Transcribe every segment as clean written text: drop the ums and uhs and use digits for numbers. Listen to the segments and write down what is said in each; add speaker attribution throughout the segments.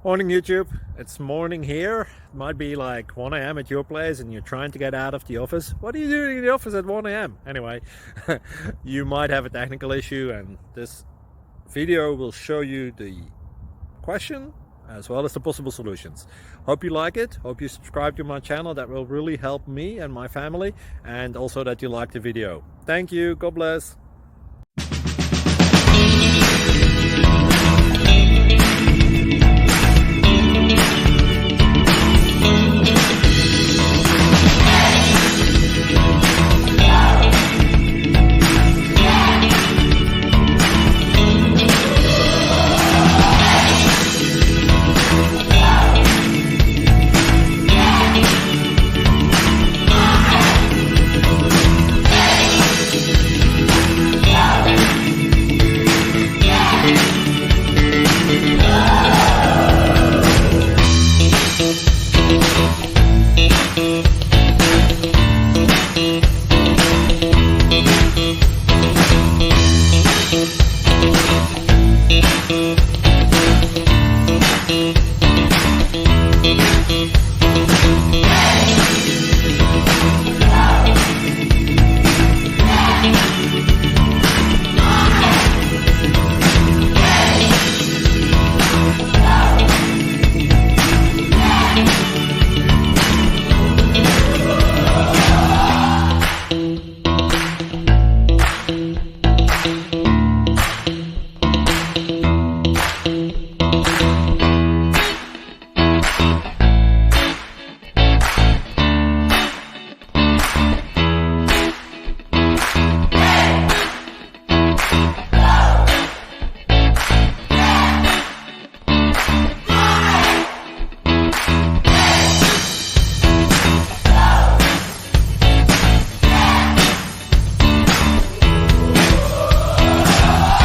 Speaker 1: Morning YouTube, it's morning here. It might be like 1 a.m. at your place and you're trying to get out of the office. What are you doing in the office at 1 a.m.? Anyway, you might have a technical issue and this video will show you the question as well as the possible solutions. Hope you like it, hope you subscribe to my channel. That will really help me and my family, and also that you like the video. Thank you, God bless.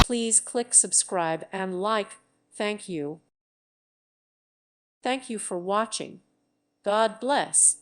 Speaker 2: Please click subscribe and like. Thank you. Thank you for watching. God bless.